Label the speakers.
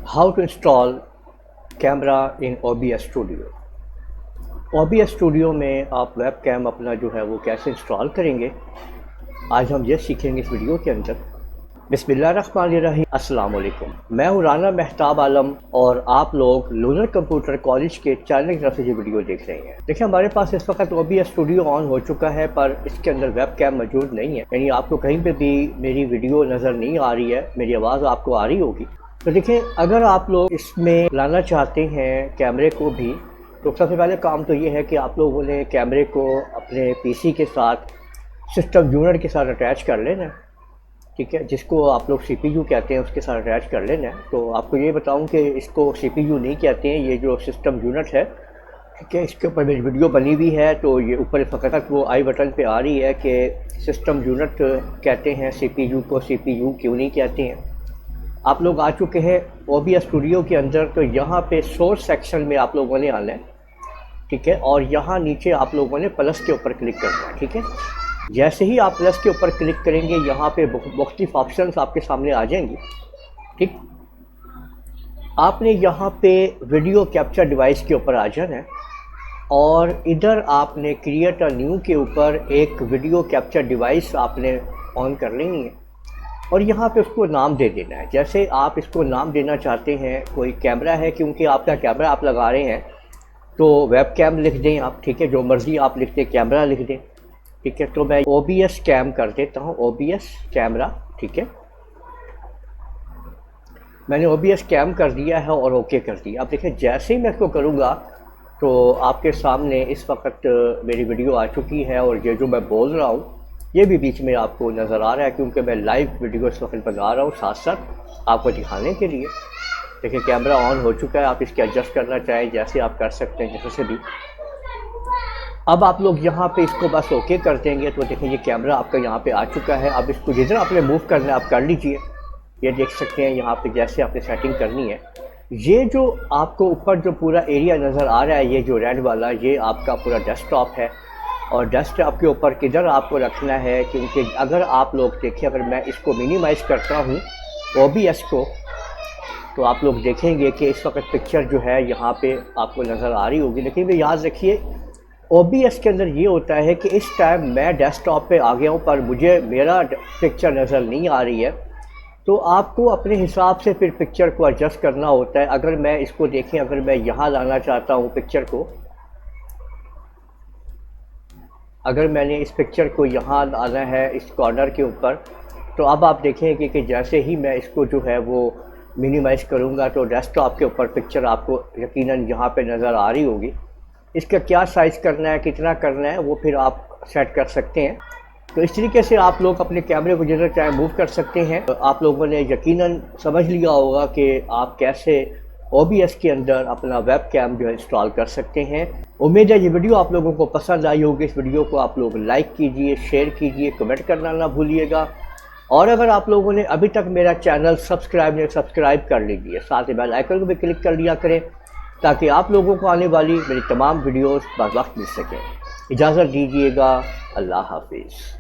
Speaker 1: How to install camera in OBS studio. OBS studio में आप web cam अपना जो है वो कैसे इंस्टॉल करेंगे, आज हम ये सीखेंगे इस वीडियो के अंदर। बिस्मिल्लाहिर्रहमानिर्रहीम, अस्सलाम वालेकुम। मैं हूँ राना मेहताब आलम और आप लोग लूनर कंप्यूटर कॉलेज के चैनल की तरफ से ये वीडियो देख रहे हैं। देखिए, हमारे पास इस वक्त OBS स्टूडियो ऑन हो चुका है, पर इसके अंदर वेब कैम मौजूद नहीं है, यानी आपको कहीं पे भी मेरी वीडियो नज़र नहीं आ रही है, मेरी आवाज़ आपको आ रही होगी। तो देखिए, अगर आप लोग इसमें लाना चाहते हैं कैमरे को भी, तो सबसे पहले काम तो ये है कि आप लोगों ने कैमरे को अपने पीसी के साथ सिस्टम यूनिट के साथ अटैच कर लेना है, ठीक है, जिसको आप लोग CPU कहते हैं, उसके साथ अटैच कर लेना है। तो आपको ये बताऊं कि इसको CPU नहीं कहते हैं, ये जो सिस्टम यूनिट है, ठीक है, इसके ऊपर मेरी वीडियो बनी हुई है। तो ये ऊपर फ़कत वो आई बटन पे आ रही है कि सिस्टम यूनिट कहते हैं CPU को, CPU क्यों नहीं कहते हैं। आप लोग आ चुके हैं OBS स्टूडियो के अंदर, तो यहाँ पे सोर्स सेक्शन में आप लोगों ने आना है, ठीक है, और यहाँ नीचे आप लोगों ने प्लस के ऊपर क्लिक करना है, ठीक है। जैसे ही आप प्लस के ऊपर क्लिक करेंगे, यहाँ पे मुख्तलिफ ऑप्शंस आपके सामने आ जाएंगी, ठीक। आपने यहाँ पे वीडियो कैप्चर डिवाइस के ऊपर आ जाना है और इधर आपने क्रिएट अ न्यू के ऊपर एक वीडियो कैप्चर डिवाइस आपने ऑन कर लेनी है और यहाँ पे उसको नाम दे देना है। जैसे आप इसको नाम देना चाहते हैं, कोई कैमरा है, क्योंकि आपका कैमरा आप लगा रहे हैं, तो वेब कैम लिख दें आप, ठीक है, जो मर्ज़ी आप लिख दें, कैमरा लिख दें, ठीक है। तो मैं OBS कैम कर देता हूँ, OBS कैमरा, ठीक है। मैंने OBS कैम कर दिया है और ओके कर दिया। अब देखिए, जैसे ही मैं इसको करूँगा तो आपके सामने इस वक्त मेरी वीडियो आ चुकी है और ये जो मैं बोल रहा हूँ ये भी बीच में आपको नज़र आ रहा है, क्योंकि मैं लाइव वीडियो इस वक्त बना रहा हूँ साथ साथ आपको दिखाने के लिए। देखिए, कैमरा ऑन हो चुका है, आप इसके एडजस्ट करना चाहें जैसे आप कर सकते हैं, जैसे भी। अब आप लोग यहाँ पे इसको बस ओके कर देंगे तो देखिए ये कैमरा आपका यहाँ पे आ चुका है। अब इसको जितना आपने मूव करना है आप कर लीजिए। ये देख सकते हैं यहाँ पे जैसे आपने सेटिंग करनी है। ये जो आपको ऊपर जो पूरा एरिया नज़र आ रहा है, ये जो रेड वाला, ये आपका पूरा डेस्कटॉप है और डेस्कटॉप के ऊपर किधर आपको रखना है, क्योंकि अगर आप लोग देखें, अगर मैं इसको मिनिमाइज़ करता हूँ OBS को, तो आप लोग देखेंगे कि इस वक्त पिक्चर जो है यहाँ पे आपको नज़र आ रही होगी। लेकिन भी याद रखिए, OBS के अंदर ये होता है कि इस टाइम मैं डेस्कटॉप पे आ गया हूँ पर मुझे मेरा पिक्चर नज़र नहीं आ रही है, तो आपको अपने हिसाब से फिर पिक्चर को एडजस्ट करना होता है। अगर मैं इसको देखें, अगर मैं यहाँ लाना चाहता हूँ पिक्चर को, अगर मैंने इस पिक्चर को यहाँ लाना है इस कॉर्नर के ऊपर, तो अब आप देखेंगे कि जैसे ही मैं इसको जो है वो मिनिमाइज़ करूँगा तो डेस्कटॉप के ऊपर पिक्चर आपको यकीनन यहाँ पे नज़र आ रही होगी। इसका क्या साइज़ करना है, कितना करना है, वो फिर आप सेट कर सकते हैं। तो इस तरीके से आप लोग अपने कैमरे को जिधर चाहे मूव कर सकते हैं। आप लोगों ने यकीनन समझ लिया होगा कि आप कैसे OBS के अंदर अपना वेब कैम जो है इंस्टॉल कर सकते हैं। उम्मीद है ये वीडियो आप लोगों को पसंद आई होगी। इस वीडियो को आप लोग लाइक कीजिए, शेयर कीजिए, कमेंट करना ना भूलिएगा। और अगर आप लोगों ने अभी तक मेरा चैनल सब्सक्राइब कर लीजिए, साथ ही बेल आइकन को भी क्लिक कर लिया करें, ताकि आप लोगों को आने वाली मेरी तमाम वीडियोस बर वक्त मिल सकें। इजाज़त दीजिएगा, अल्लाह हाफिज़।